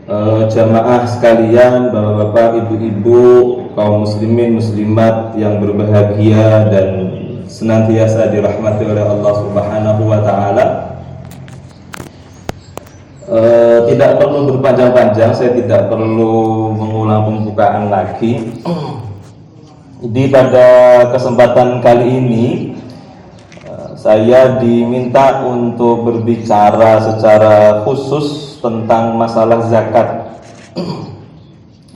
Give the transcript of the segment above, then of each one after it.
Jamaah sekalian, bapak-bapak, ibu-ibu, kaum muslimin, muslimat yang berbahagia dan senantiasa dirahmati oleh Allah Subhanahu wa Ta'ala. Tidak perlu berpanjang-panjang, saya tidak perlu mengulang pembukaan lagi. Di pada kesempatan kali ini saya diminta untuk berbicara secara khusus tentang masalah zakat.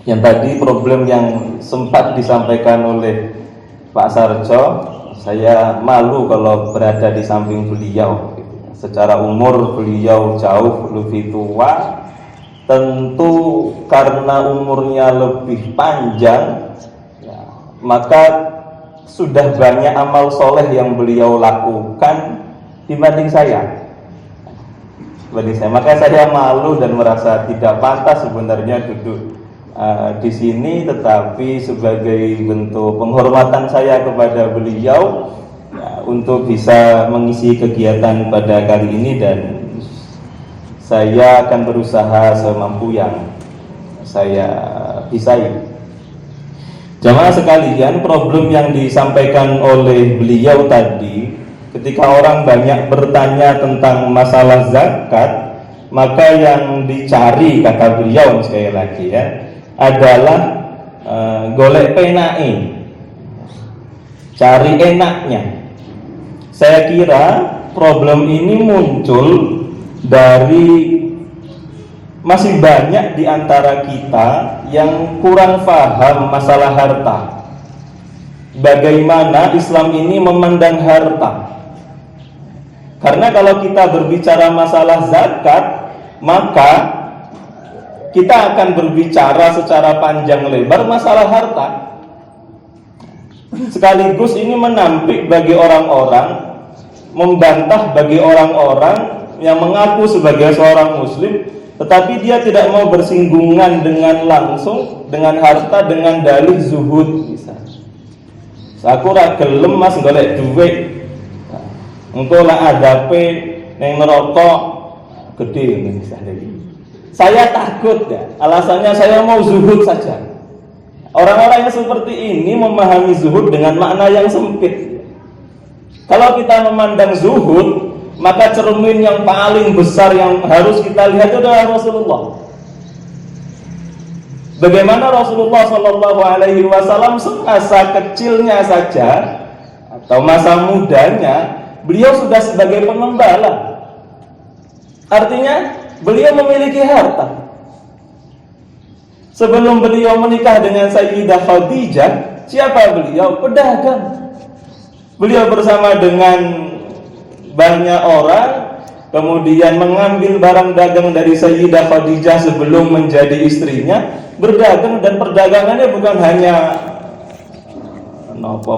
Yang tadi problem yang sempat disampaikan oleh Pak Sarjo, saya malu kalau berada di samping beliau. Secara umur beliau jauh lebih tua, tentu karena umurnya lebih panjang, maka sudah banyak amal soleh yang beliau lakukan dibanding saya. Maka saya malu dan merasa tidak pantas sebenarnya duduk di sini, tetapi sebagai bentuk penghormatan saya kepada beliau untuk bisa mengisi kegiatan pada kali ini, dan saya akan berusaha semampu yang saya bisa. Jamaah sekalian, problem yang disampaikan oleh beliau tadi, ketika orang banyak bertanya tentang masalah zakat, maka yang dicari, kata beliau sekali lagi adalah golek penai, cari enaknya. Saya kira problem ini muncul dari masih banyak di antara kita yang kurang paham masalah harta. Bagaimana Islam ini memandang harta. Karena kalau kita berbicara masalah zakat, maka kita akan berbicara secara panjang lebar masalah harta. Sekaligus ini menampik bagi orang-orang, membantah bagi orang-orang yang mengaku sebagai seorang muslim, tetapi dia tidak mau bersinggungan dengan langsung dengan harta, dengan dalih zuhud misalnya. Aku ra gelem mas golek duit, engko lah adape neng neraka gede misalnya. Saya takut alasannya saya mau zuhud saja. Orang-orang yang seperti ini memahami zuhud dengan makna yang sempit. Kalau kita memandang zuhud, maka cermin yang paling besar yang harus kita lihat adalah Rasulullah. Bagaimana Rasulullah Shallallahu Alaihi Wasallam semasa kecilnya saja atau masa mudanya, beliau sudah sebagai pengembala. Artinya beliau memiliki harta. Sebelum beliau menikah dengan Sayyidah Khadijah, siapa beliau? Pedagang. Beliau bersama dengan banyak orang, kemudian mengambil barang dagang dari Sayyidah Khadijah sebelum menjadi istrinya, berdagang, dan perdagangannya bukan hanya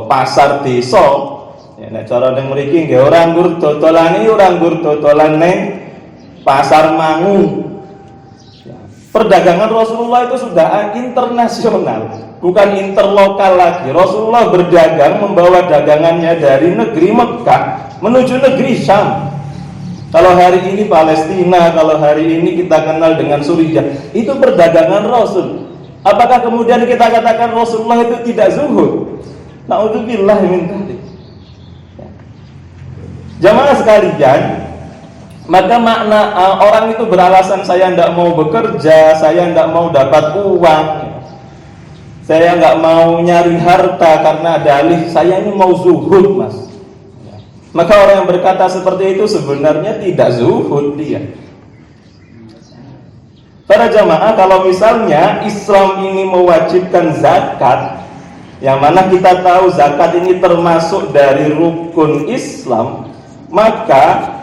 pasar desa. Nek cara ning mriki nggih ora nggur dodolan ning pasar Mangu. Perdagangan Rasulullah itu sudah internasional, bukan interlokal lagi. Rasulullah berdagang, membawa dagangannya dari negeri Mekah menuju negeri Syam. Kalau hari ini Palestina, kalau hari ini kita kenal dengan Suriah, itu perdagangan Rasul. Apakah kemudian kita katakan Rasulullah itu tidak zuhud? Na'udzubillah min dzalik. Jamaah sekalian, maka makna orang itu beralasan saya tidak mau bekerja, saya tidak mau dapat uang, saya nggak mau nyari harta karena dalih saya ini mau zuhud mas. Maka orang yang berkata seperti itu sebenarnya tidak zuhud dia. Para jamaah, kalau misalnya Islam ini mewajibkan zakat, yang mana kita tahu zakat ini termasuk dari rukun Islam, maka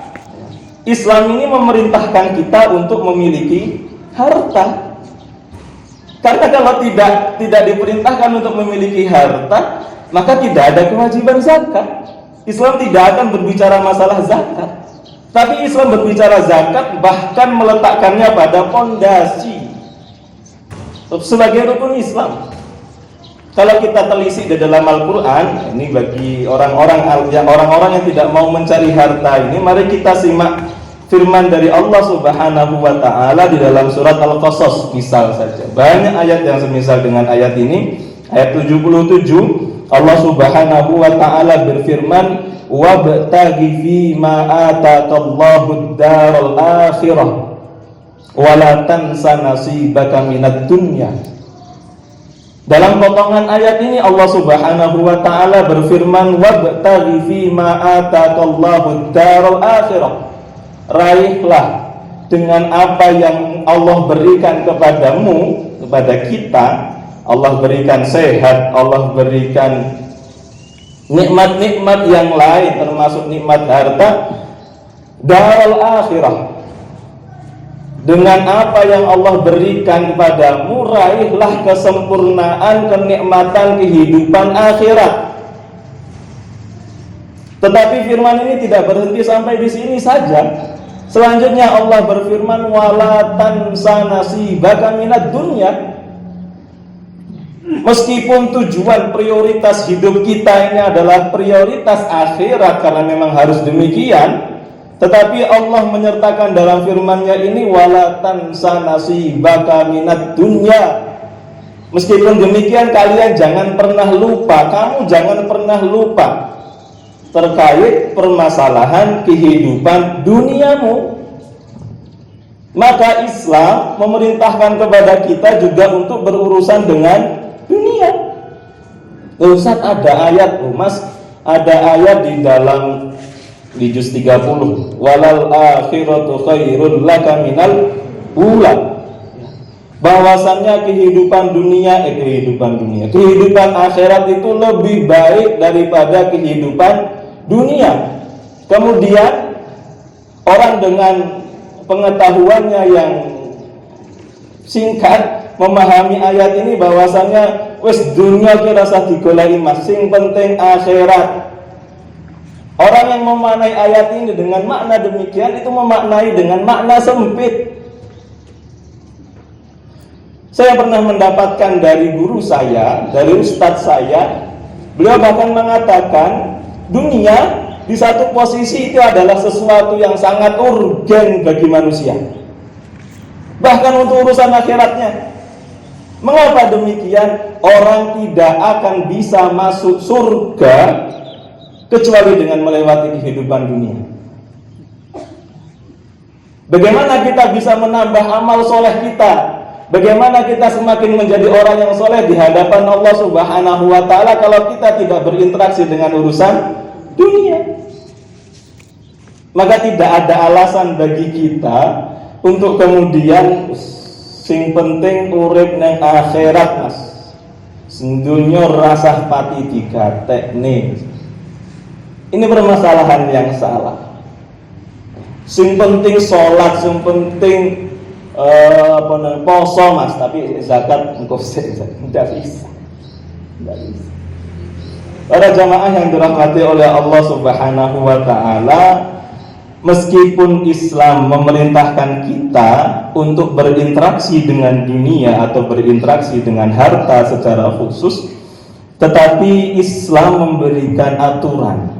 Islam ini memerintahkan kita untuk memiliki harta. Karena kalau tidak diperintahkan untuk memiliki harta, maka tidak ada kewajiban zakat. Islam tidak akan berbicara masalah zakat, tapi Islam berbicara zakat, bahkan meletakkannya pada fondasi sebagai rukun Islam. Kalau kita telisik di dalam Al-Quran, ini bagi orang-orang yang tidak mau mencari harta ini, mari kita simak firman dari Allah Subhanahu wa taala di dalam surat Al-Qasas misal saja. Banyak ayat yang semisal dengan ayat ini. Ayat 77 Allah Subhanahu wa taala berfirman, "Wabtaghi fi ma ataqallahu ad-daral akhirah wa la tansa nasibaka minad dunya." Dalam potongan ayat ini Allah Subhanahu wa taala berfirman, "Wabtaghi fi ma ataqallahu ad-daral akhirah." Raihlah dengan apa yang Allah berikan kepadamu, kepada kita. Allah berikan sehat, Allah berikan nikmat-nikmat yang lain termasuk nikmat harta, daral akhirah. Dengan apa yang Allah berikan kepadamu, raihlah kesempurnaan kenikmatan kehidupan akhirat. Tetapi firman ini tidak berhenti sampai di sini saja. Selanjutnya Allah berfirman, wala tansa nasibaka minad dunya. Meskipun tujuan prioritas hidup kita ini adalah prioritas akhirat, karena memang harus demikian, tetapi Allah menyertakan dalam firman-Nya ini wala tansa nasibaka minad dunya. Meskipun demikian, kalian jangan pernah lupa, kamu jangan pernah lupa terkait permasalahan kehidupan duniamu. Maka Islam memerintahkan kepada kita juga untuk berurusan dengan dunia. Ustaz, ada ayat Mas, ada ayat di dalam di juz 30, walal akhiratu khairul laka minal ula. Bahwasannya kehidupan akhirat itu lebih baik daripada kehidupan dunia. Kemudian orang dengan pengetahuannya yang singkat memahami ayat ini bahwasannya wis dunia ki rasa digoleki mas, sing penting akhirat. Orang yang memaknai ayat ini dengan makna demikian itu memaknai dengan makna sempit. Saya pernah mendapatkan dari guru saya, dari ustadz saya, beliau bahkan mengatakan dunia di satu posisi itu adalah sesuatu yang sangat urgen bagi manusia, bahkan untuk urusan akhiratnya. Mengapa demikian? Orang tidak akan bisa masuk surga kecuali dengan melewati kehidupan dunia. Bagaimana kita bisa menambah amal soleh kita? Bagaimana kita semakin menjadi orang yang soleh di hadapan Allah Subhanahu wa ta'ala kalau kita tidak berinteraksi dengan urusan dunia? Maka tidak ada alasan bagi kita untuk kemudian sing penting urip nang akhirat mas, sendunya rasah pati digatekne. Ini permasalahan yang salah. Sing penting sholat, sing penting poso mas, tapi zakat engkau tidak bisa. Para jamaah yang dirahmati oleh Allah Subhanahu wa ta'ala, meskipun Islam memerintahkan kita untuk berinteraksi dengan dunia atau berinteraksi dengan harta secara khusus, tetapi Islam memberikan aturan.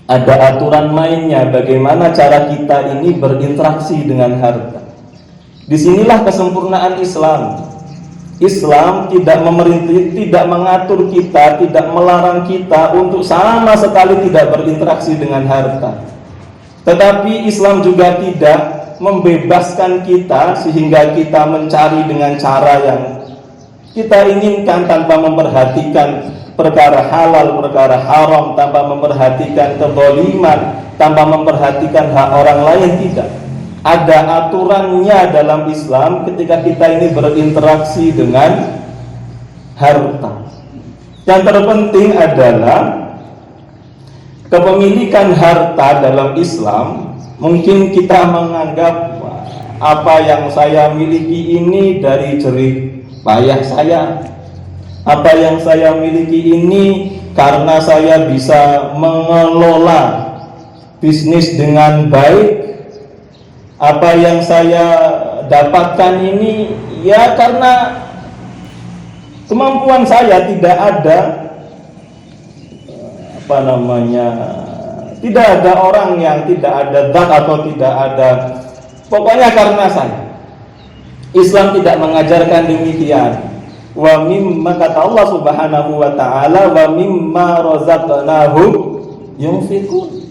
Ada aturan mainnya bagaimana cara kita ini berinteraksi dengan harta. Disinilah kesempurnaan Islam. Islam tidak mengatur kita, tidak melarang kita untuk sama sekali tidak berinteraksi dengan harta. Tetapi Islam juga tidak membebaskan kita sehingga kita mencari dengan cara yang kita inginkan tanpa memperhatikan perkara halal, perkara haram, tanpa memperhatikan kezaliman, tanpa memperhatikan hak orang lain. Tidak. Ada aturannya dalam Islam ketika kita ini berinteraksi dengan harta. Yang terpenting adalah kepemilikan harta dalam Islam. Mungkin kita menganggap apa yang saya miliki ini dari jerih payah saya, apa yang saya miliki ini karena saya bisa mengelola bisnis dengan baik, apa yang saya dapatkan ini ya karena kemampuan saya, tidak ada Tidak ada orang yang tidak ada zat atau tidak ada, pokoknya karena saya. Islam tidak mengajarkan demikian. Wa mimma, kata Allah Subhanahu wa taala, wa mimma razaqnahum yunfiqun.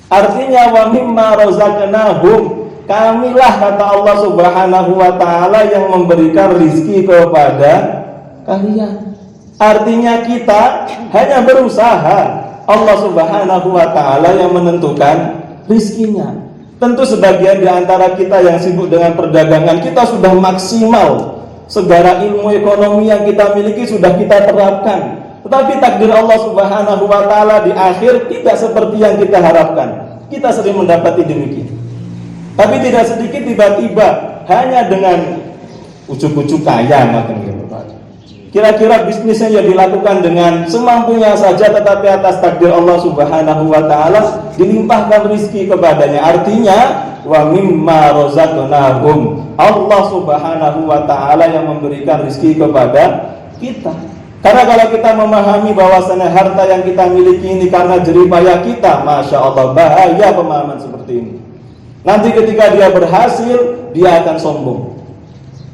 Artinya wa mimma razaqnahum, kamilah, kata Allah Subhanahu wa taala, yang memberikan rizki kepada kalian. Artinya kita hanya berusaha, Allah Subhanahu wa taala yang menentukan rizkinya. Tentu sebagian di antara kita yang sibuk dengan perdagangan, kita sudah maksimal, segala ilmu ekonomi yang kita miliki sudah kita terapkan. Tetapi takdir Allah Subhanahu wa taala di akhir tidak seperti yang kita harapkan. Kita sering mendapati demikian. Tapi tidak sedikit tiba-tiba hanya dengan ujuk-ujuk kaya makin gitu. Kira-kira bisnisnya ya dilakukan dengan semampunya saja, tetapi atas takdir Allah Subhanahu wa taala dilimpahkan rizki kepadanya. Artinya wa mimma razaqnahum, Allah Subhanahu wa taala yang memberikan rizki kepada kita. Karena kalau kita memahami bahwasanya harta yang kita miliki ini karena jerih payah kita, Masya Allah, bahaya pemahaman seperti ini. Nanti ketika dia berhasil, dia akan sombong.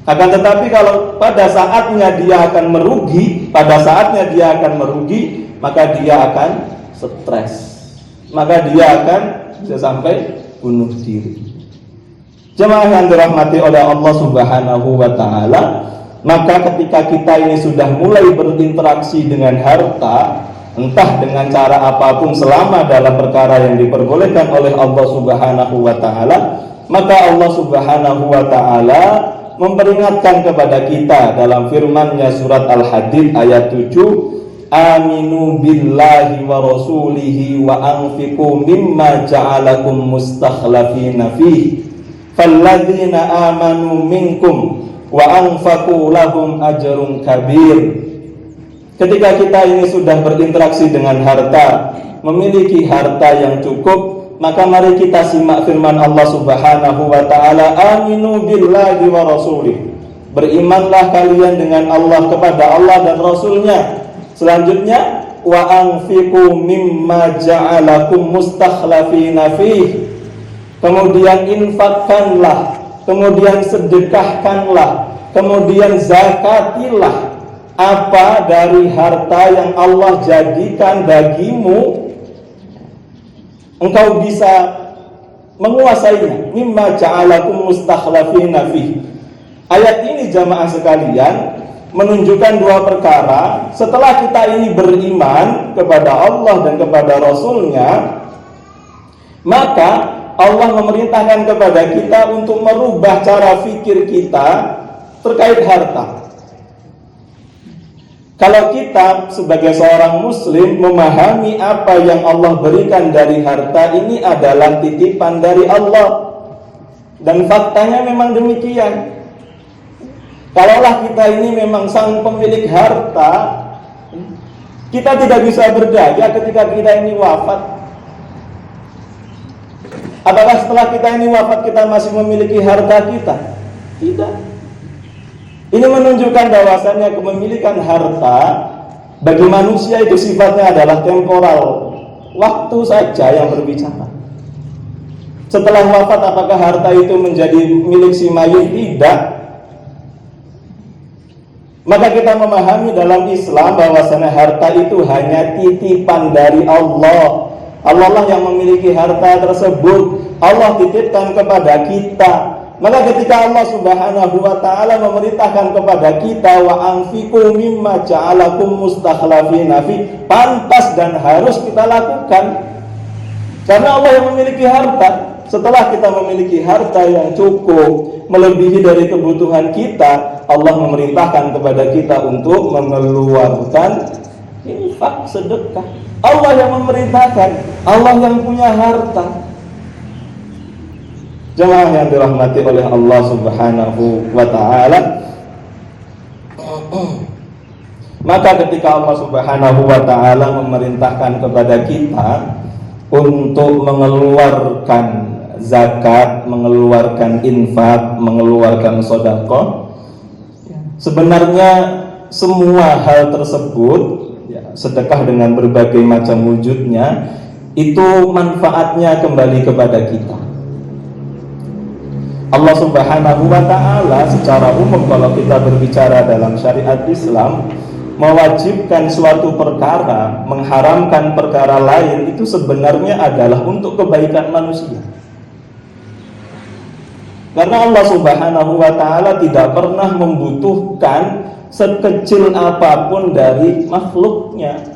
Akan tetapi kalau pada saatnya dia akan merugi, maka dia akan stres, maka dia akan bisa sampai bunuh diri. Jemaah yang dirahmati oleh Allah Subhanahu wa taala, maka ketika kita ini sudah mulai berinteraksi dengan harta, entah dengan cara apapun selama dalam perkara yang diperbolehkan oleh Allah Subhanahu wa taala, maka Allah Subhanahu wa taala memperingatkan kepada kita dalam firman-Nya surat Al-Hadid ayat 7, aminu billahi wa rasulihi wa anfiqu mimma ja'alakum mustakhlafina fihi falladzina amanu minkum wa anfaqu lahum ajrun kabir. Ketika kita ini sudah berinteraksi dengan harta, memiliki harta yang cukup, maka mari kita simak firman Allah Subhanahu wa taala, aminu billahi wa rasulih. Berimanlah kalian dengan Allah, kepada Allah dan Rasulnya. Selanjutnya, wa anfiqu mimma ja'alakum mustakhlafina fih. Kemudian infakkanlah, kemudian sedekahkanlah, kemudian zakatilah apa dari harta yang Allah jadikan bagimu engkau bisa menguasainya. Mimma ja'alakum mustakhlafina fihi. Ayat ini jamaah sekalian menunjukkan dua perkara. Setelah kita ini beriman kepada Allah dan kepada Rasulnya, maka Allah memerintahkan kepada kita untuk merubah cara fikir kita terkait harta. Kalau kita sebagai seorang muslim memahami apa yang Allah berikan dari harta ini adalah titipan dari Allah, dan faktanya memang demikian. Kalaulah kita ini memang sang pemilik harta, kita tidak bisa berdaya ketika kita ini wafat. Apakah setelah kita ini wafat kita masih memiliki harta kita? Tidak. Ini menunjukkan bahwasannya kepemilikan harta bagi manusia itu sifatnya adalah temporal, waktu saja yang berbicara. Setelah wafat apakah harta itu menjadi milik si mayit? Tidak. Maka kita memahami dalam Islam bahwasannya harta itu hanya titipan dari Allah. Allah lah yang memiliki harta tersebut, Allah titipkan kepada kita. Maka ketika Allah Subhanahu wa taala memerintahkan kepada kita wa anfiqu mimma ja'alakum mustakhlafina fi, pantas dan harus kita lakukan. Karena Allah yang memiliki harta. Setelah kita memiliki harta yang cukup melebihi dari kebutuhan kita, Allah memerintahkan kepada kita untuk mengeluarkan infak, sedekah. Allah yang memerintahkan, Allah yang punya harta. Jemaah yang dirahmati oleh Allah Subhanahu wa taala, maka ketika Allah Subhanahu wa taala memerintahkan kepada kita untuk mengeluarkan zakat, mengeluarkan infak, mengeluarkan sedekah, sebenarnya semua hal tersebut, sedekah dengan berbagai macam wujudnya, itu manfaatnya kembali kepada kita. Allah Subhanahu wa ta'ala secara umum kalau kita berbicara dalam syariat Islam, mewajibkan suatu perkara, mengharamkan perkara lain, itu sebenarnya adalah untuk kebaikan manusia. Karena Allah Subhanahu wa ta'ala tidak pernah membutuhkan sekecil apapun dari makhluknya.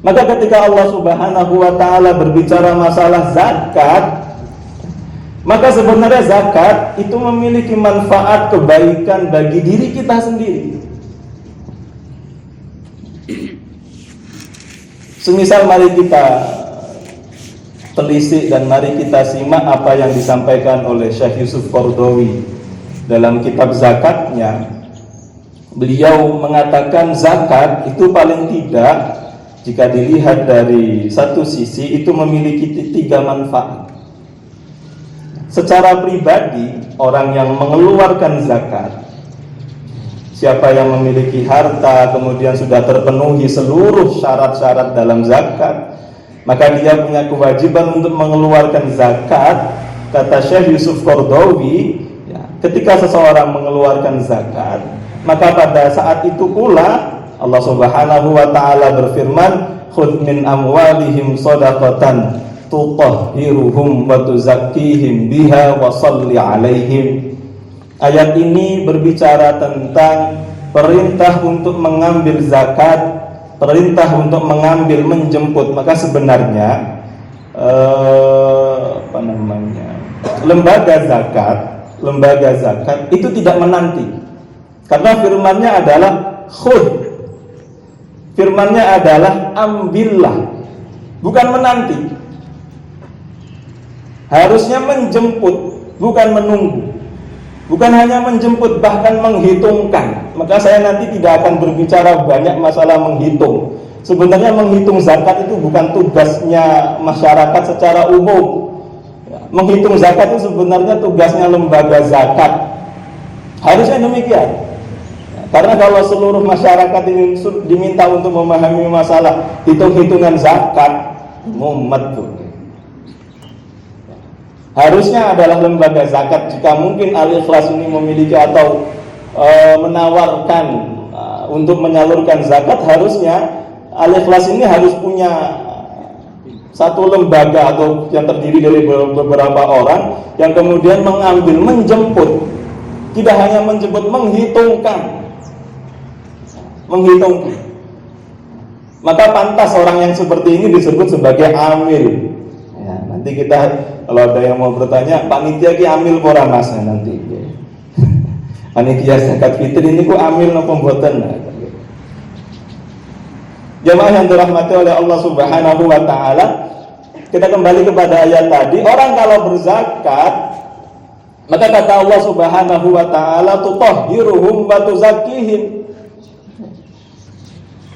Maka ketika Allah Subhanahu wa ta'ala berbicara masalah zakat, maka sebenarnya zakat itu memiliki manfaat kebaikan bagi diri kita sendiri. Semisal mari kita telisik dan mari kita simak apa yang disampaikan oleh Syekh Yusuf Qaradawi dalam kitab zakatnya. Beliau mengatakan zakat itu paling tidak, jika dilihat dari satu sisi, itu memiliki 3 manfaat. Secara pribadi, orang yang mengeluarkan zakat, siapa yang memiliki harta kemudian sudah terpenuhi seluruh syarat-syarat dalam zakat, maka dia punya kewajiban untuk mengeluarkan zakat. Kata Syekh Yusuf Qaradawi, ketika seseorang mengeluarkan zakat, maka pada saat itu pula Allah Subhanahu wa ta'ala berfirman, khudh min amwalihim shadaqatan tutahhiruhum wa tuzakkihim biha wa shalli alaihim. Ayat ini berbicara tentang perintah untuk mengambil zakat, perintah untuk mengambil, menjemput. Maka sebenarnya lembaga zakat itu tidak menanti, karena firmannya adalah khudh, firmannya adalah ambillah, bukan menanti. Harusnya menjemput, bukan menunggu. Bukan hanya menjemput, bahkan menghitungkan. Maka saya nanti tidak akan berbicara banyak masalah menghitung. Sebenarnya menghitung zakat itu bukan tugasnya masyarakat secara umum. Menghitung zakat itu sebenarnya tugasnya lembaga zakat. Harusnya demikian. Karena kalau seluruh masyarakat ini diminta untuk memahami masalah hitung-hitungan zakat, mumet tuh. Harusnya adalah lembaga zakat. Jika mungkin Al-Ikhlas ini memiliki atau menawarkan untuk menyalurkan zakat, harusnya Al-Ikhlas ini harus punya satu lembaga atau yang terdiri dari beberapa orang yang kemudian mengambil, menjemput. Tidak hanya menjemput, menghitungkan. Maka pantas orang yang seperti ini disebut sebagai amil. Ya, nanti kita kalau ada yang mau bertanya, panitia ki amil pora mas, nanti panitia zakat fitri ini ku amil napa mboten. Jemaah yang dirahmati oleh Allah Subhanahu wa ta'ala, kita kembali kepada ayat tadi. Orang kalau berzakat, maka kata Allah Subhanahu wa ta'ala, tutahhiruhum wa tuzakkihim.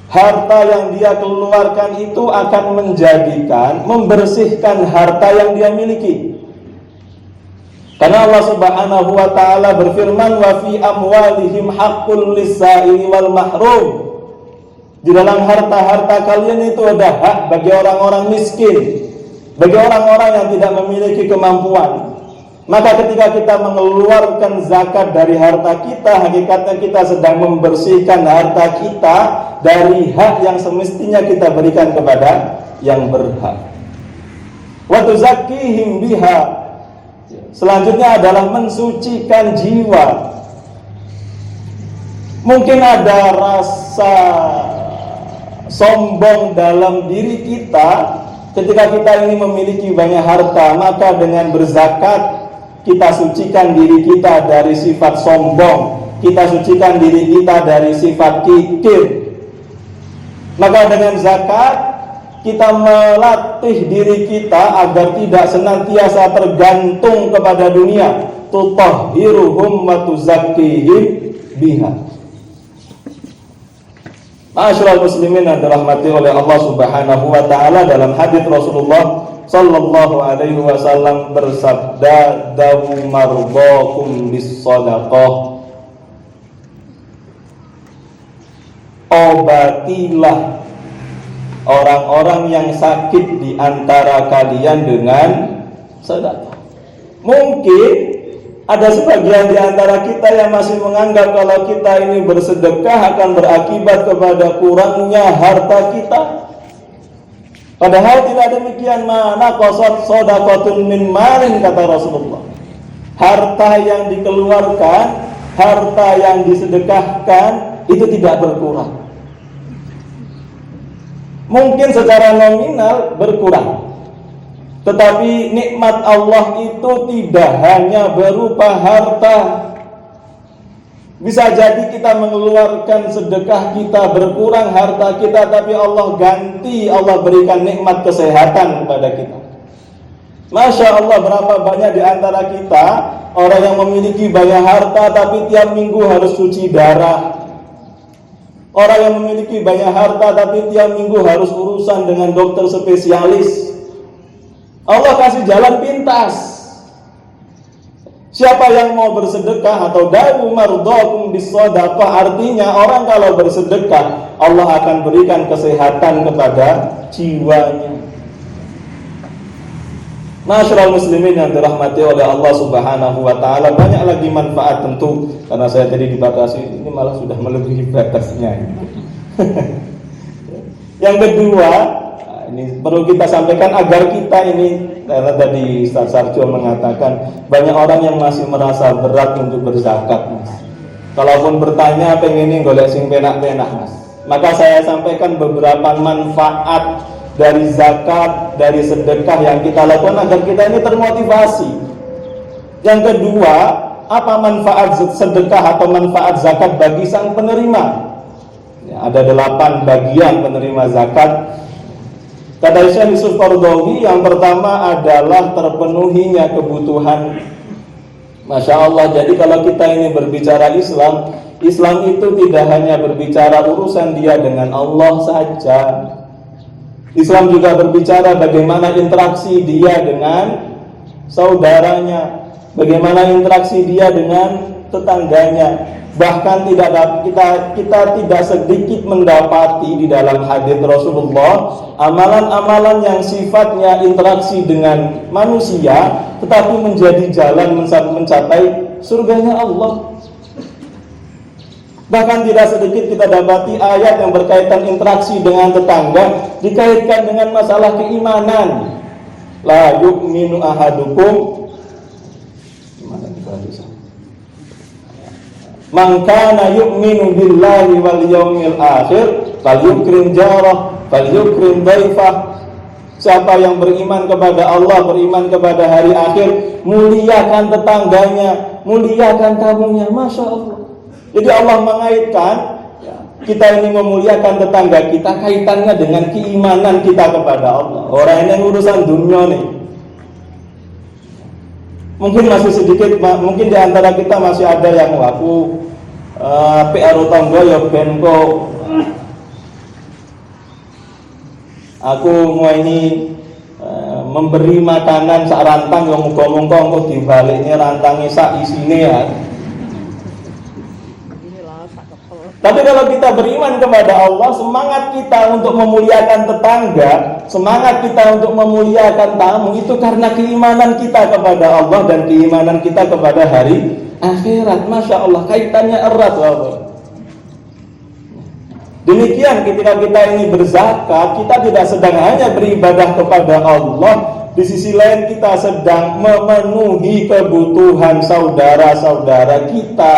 Harta yang dia keluarkan itu akan menjadikan, membersihkan harta yang dia miliki. Karena Allah Subhanahu wa ta'ala berfirman, wa fi amwalihim haqqul lis-sa'ili wal mahrum. Di dalam harta-harta kalian itu ada hak bagi orang-orang miskin, bagi orang-orang yang tidak memiliki kemampuan. Maka ketika kita mengeluarkan zakat dari harta kita, hakikatnya kita sedang membersihkan harta kita dari hak yang semestinya kita berikan kepada yang berhak. Wa tuzakkihim biha. Selanjutnya adalah mensucikan jiwa. Mungkin ada rasa sombong dalam diri kita ketika kita ini memiliki banyak harta, maka dengan berzakat kita sucikan diri kita dari sifat sombong, kita sucikan diri kita dari sifat kikir. Maka dengan zakat kita melatih diri kita agar tidak senantiasa tergantung kepada dunia. Tutahhiruhum wa tuzakkihim biha. Ma'asyiral muslimin yang dirahmati oleh Allah Subhanahu wa ta'ala, dalam hadis Rasulullah sallallahu alaihi wasallam bersabda, dawu mardakum bis-shadaqah. Obatilah orang-orang yang sakit di antara kalian dengan sedekah. Mungkin ada sebagian di antara kita yang masih menganggap kalau kita ini bersedekah akan berakibat kepada kurangnya harta kita. Padahal tidak demikian. Mana qasat shadaqatun min malin, kata Rasulullah. Harta yang dikeluarkan, harta yang disedekahkan itu tidak berkurang. Mungkin secara nominal berkurang, tetapi nikmat Allah itu tidak hanya berupa harta. Bisa jadi kita mengeluarkan sedekah kita, berkurang harta kita, tapi Allah ganti, Allah berikan nikmat kesehatan kepada kita. Masya Allah, berapa banyak di antara kita orang yang memiliki banyak harta tapi tiap minggu harus cuci darah. Orang yang memiliki banyak harta tapi tiap minggu harus urusan dengan dokter spesialis. Allah kasih jalan pintas. Siapa yang mau bersedekah atau dawu mardakum bisadaqah, artinya orang kalau bersedekah Allah akan berikan kesehatan kepada jiwanya. Masyaallah muslimin yang dirahmati oleh Allah Subhanahu wa taala, banyak lagi manfaat tentu, karena saya tadi dibatasi, ini malah sudah melebihi batasnya. Yang kedua, ini perlu kita sampaikan agar kita ini, karena tadi Ustaz Sarjo mengatakan banyak orang yang masih merasa berat untuk berzakat, Mas. Kalaupun bertanya pengen golek sing penak-penak, Mas. Maka saya sampaikan beberapa manfaat dari zakat, dari sedekah yang kita lakukan agar kita ini termotivasi. Yang kedua, apa manfaat sedekah atau manfaat zakat bagi sang penerima? Ya, ada 8 bagian penerima zakat. Kata Syekh Yusuf Qaradawi, yang pertama adalah terpenuhinya kebutuhan. Masya Allah, jadi kalau kita ini berbicara Islam, Islam itu tidak hanya berbicara urusan dia dengan Allah saja. Islam juga berbicara bagaimana interaksi dia dengan saudaranya, bagaimana interaksi dia dengan tetangganya. Bahkan kita tidak sedikit mendapati di dalam hadis Rasulullah amalan-amalan yang sifatnya interaksi dengan manusia tetapi menjadi jalan mencapai surganya Allah. Bahkan tidak sedikit kita dapati ayat yang berkaitan interaksi dengan tetangga dikaitkan dengan masalah keimanan. La yu'minu ahadukum, man kana yu'minu billahi wal yawmil akhir falyukrim jarah falyukrim dhaifah. Siapa yang beriman kepada Allah, beriman kepada hari akhir, muliakan tetangganya, muliakan tamunya. Masya Allah. Jadi Allah mengaitkan kita ini memuliakan tetangga kita kaitannya dengan keimanan kita kepada Allah. Orang yang urusan dunia nih, mungkin masih sedikit, mungkin di antara kita masih ada yang waku PR tangga ya benko aku mau ini memberi makanan sak rantang yang muga-muga engko dibaliknya rantangnya sak isine ya. Tapi kalau kita beriman kepada Allah, semangat kita untuk memuliakan tetangga, semangat kita untuk memuliakan tamu, itu karena keimanan kita kepada Allah dan keimanan kita kepada hari akhirat. Masya Allah, kaitannya erat. Demikian ketika kita ini berzakat, kita tidak sedang hanya beribadah kepada Allah, di sisi lain kita sedang memenuhi kebutuhan saudara-saudara kita.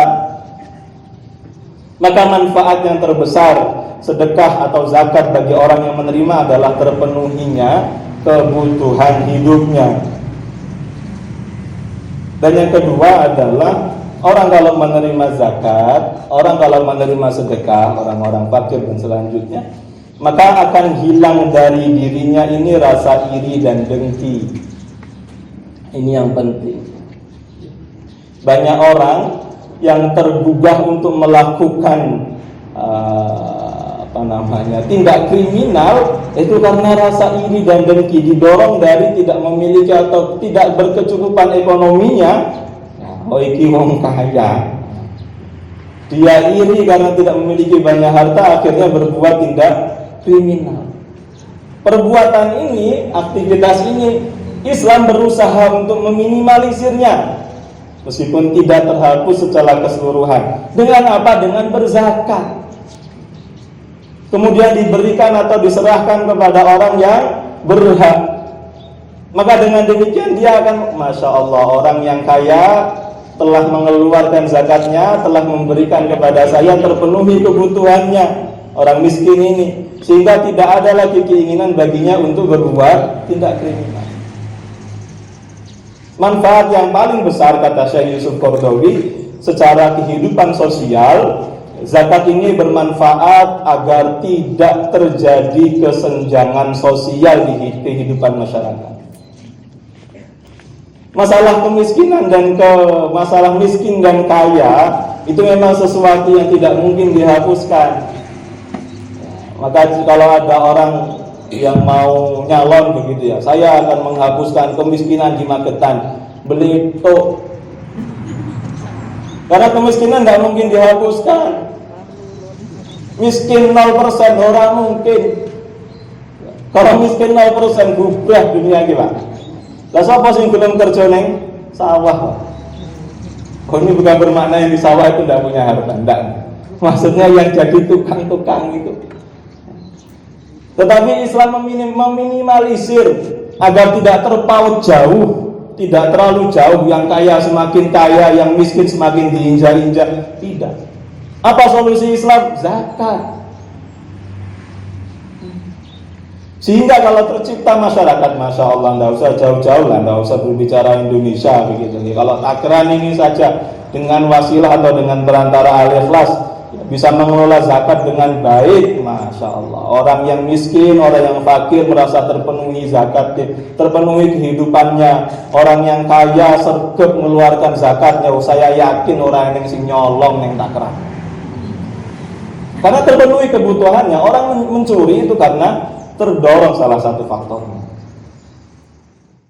Maka manfaat yang terbesar sedekah atau zakat bagi orang yang menerima adalah terpenuhinya kebutuhan hidupnya. Dan yang kedua adalah orang kalau menerima zakat, orang kalau menerima sedekah, orang-orang fakir dan selanjutnya, maka akan hilang dari dirinya ini rasa iri dan dengki. Ini yang penting. Banyak orang yang tergugah untuk melakukan tindak kriminal itu karena rasa iri dan dengki, didorong dari tidak memiliki atau tidak berkecukupan ekonominya. Oh iki wong kaya, dia iri karena tidak memiliki banyak harta, akhirnya berbuat tindak kriminal. perbuatan ini, aktivitas ini, Islam berusaha untuk meminimalisirnya, meskipun tidak terhapus secara keseluruhan. Dengan apa? Dengan berzakat. Kemudian diberikan atau diserahkan kepada orang yang berhak. Maka dengan demikian dia akan, Masya Allah, orang yang kaya telah mengeluarkan zakatnya, telah memberikan kepada saya, terpenuhi kebutuhannya orang miskin ini, sehingga tidak ada lagi keinginan baginya untuk berbuat tindak kriminal. Manfaat yang paling besar, kata Syekh Yusuf Qaradawi, secara kehidupan sosial, zakat ini bermanfaat agar tidak terjadi kesenjangan sosial di kehidupan masyarakat. Masalah kemiskinan dan masalah miskin dan kaya itu memang sesuatu yang tidak mungkin dihapuskan. Maka kalau ada orang yang mau nyalon begitu ya, saya akan menghapuskan kemiskinan di Magetan, beliau. Karena kemiskinan tidak mungkin dihapuskan. Miskin 0% orang mungkin. Kalau miskin 0% gubah dunia kita. Lah sapa sing gelem kerja ning sawah? Oh, ini bukan bermakna yang di sawah itu tidak punya harta, enggak. Maksudnya yang jadi tukang-tukang itu. Tetapi Islam meminimalisir agar tidak terpaut jauh, tidak terlalu jauh, yang kaya semakin kaya, yang miskin semakin diinjak-injak. Tidak. Apa solusi Islam? Zakat. Sehingga kalau tercipta masyarakat, Masya Allah, tidak usah jauh-jauh lah, tidak usah berbicara Indonesia begitu. Kalau Takran ini saja dengan wasilah atau dengan perantara Al-Ikhlas bisa mengelola zakat dengan baik, Masya Allah. Orang yang miskin, orang yang fakir merasa terpenuhi zakat, terpenuhi kehidupannya. Orang yang kaya sergap mengeluarkan zakatnya. Saya yakin orang yang sing nyolong yang Takran. Karena terpenuhi kebutuhannya. Orang mencuri itu karena terdorong salah satu faktornya.